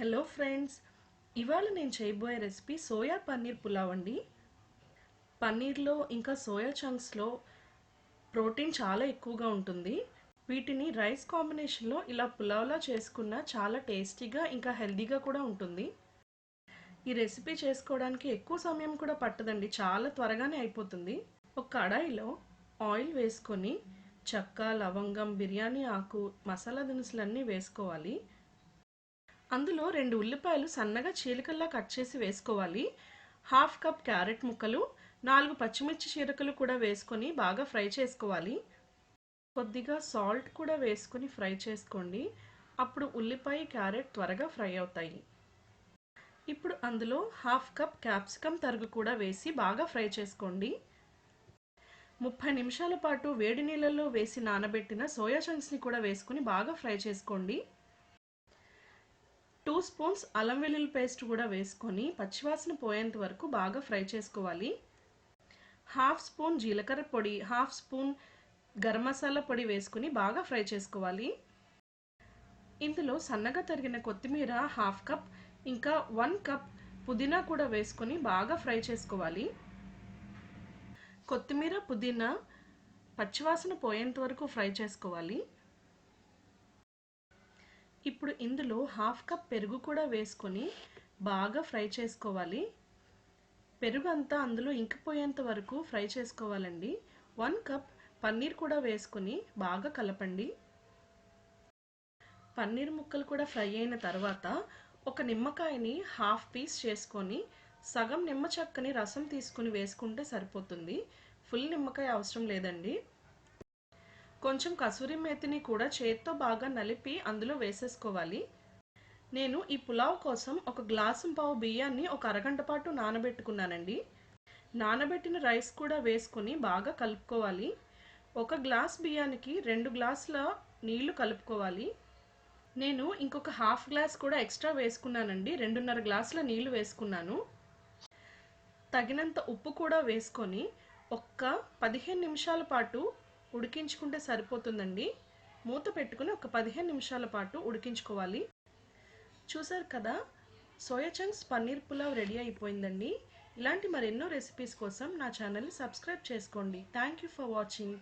Hello friends, ఇవాళ నేను చేయబోయే రెసిపీ సోయా పన్నీర్ పులావ్ అండి. పన్నీర్లో ఇంకా సోయా చంక్స్లో ప్రోటీన్ చాలా ఎక్కువగా ఉంటుంది. వీటిని రైస్ కాంబినేషన్లో ఇలా పులావ్లా చేసుకున్న చాలా టేస్టీగా ఇంకా హెల్దీగా కూడా ఉంటుంది. ఈ రెసిపీ చేసుకోవడానికి ఎక్కువ సమయం కూడా పట్టదండి, చాలా త్వరగానే అయిపోతుంది. ఒక కడాయిలో ఆయిల్ వేసుకొని చెక్క, లవంగం, బిర్యానీ ఆకు, మసాలా దినుసులన్నీ వేసుకోవాలి. అందులో 2 ఉల్లిపాయలు సన్నగా చీలికల్లా కట్ చేసి వేసుకోవాలి. హాఫ్ కప్ క్యారెట్ ముక్కలు, 4 పచ్చిమిర్చి చీలికలు కూడా వేసుకొని బాగా ఫ్రై చేసుకోవాలి. కొద్దిగా సాల్ట్ కూడా వేసుకొని ఫ్రై చేసుకోండి. అప్పుడు ఉల్లిపాయ, క్యారెట్ త్వరగా ఫ్రై అవుతాయి. ఇప్పుడు అందులో హాఫ్ కప్ క్యాప్సికమ్ తరుగు కూడా వేసి బాగా ఫ్రై చేసుకోండి. 30 నిమిషాల పాటు వేడి నీళ్ళల్లో వేసి నానబెట్టిన సోయా చంక్స్ని కూడా వేసుకొని బాగా ఫ్రై చేసుకోండి. 2 స్పూన్స్ అల్లం వెల్లుల్లి పేస్ట్ కూడా వేసుకొని పచ్చివాసన పోయేంత వరకు బాగా ఫ్రై చేసుకోవాలి. హాఫ్ స్పూన్ జీలకర్ర పొడి, హాఫ్ స్పూన్ గరం మసాలా పొడి వేసుకొని బాగా ఫ్రై చేసుకోవాలి. ఇందులో సన్నగా తరిగిన కొత్తిమీర హాఫ్ కప్, ఇంకా 1 కప్ పుదీనా కూడా వేసుకొని బాగా ఫ్రై చేసుకోవాలి. కొత్తిమీర, పుదీనా పచ్చివాసన పోయేంత వరకు ఫ్రై చేసుకోవాలి. ఇప్పుడు ఇందులో హాఫ్ కప్ పెరుగు కూడా వేసుకొని బాగా ఫ్రై చేసుకోవాలి. పెరుగు అంతా అందులో ఇంకిపోయేంత వరకు ఫ్రై చేసుకోవాలండి. 1 కప్ పన్నీర్ కూడా వేసుకొని బాగా కలపండి. పన్నీర్ ముక్కలు కూడా ఫ్రై అయిన తర్వాత ఒక నిమ్మకాయని హాఫ్ పీస్ చేసుకొని సగం నిమ్మ చెక్కని రసం తీసుకుని వేసుకుంటే సరిపోతుంది. ఫుల్ నిమ్మకాయ అవసరం లేదండి. కొంచెం కసూరి మేతిని కూడా చేత్తో బాగా నలిపి అందులో వేసేసుకోవాలి. నేను ఈ పులావ్ కోసం 1 గ్లాసు పావు బియ్యాన్ని ఒక అరగంట పాటు నానబెట్టుకున్నానండి. నానబెట్టిన రైస్ కూడా వేసుకొని బాగా కలుపుకోవాలి. 1 గ్లాస్ బియ్యానికి 2 గ్లాసుల నీళ్లు కలుపుకోవాలి. నేను ఇంకొక హాఫ్ గ్లాస్ కూడా ఎక్స్ట్రా వేసుకున్నానండి. 2.5 గ్లాసుల నీళ్లు వేసుకున్నాను. తగినంత ఉప్పు కూడా వేసుకొని ఒక్క 15 నిమిషాల పాటు ఉడికించుకుంటే సరిపోతుందండి. మూత పెట్టుకుని ఒక 15 నిమిషాల పాటు ఉడికించుకోవాలి. చూసారు కదా, soya chunks paneer pulao ready అయిపోయిందండి. ఇలాంటి మరెన్నో రెసిపీస్ కోసం నా ఛానల్ని సబ్స్క్రైబ్ చేసుకోండి. Thank you for watching.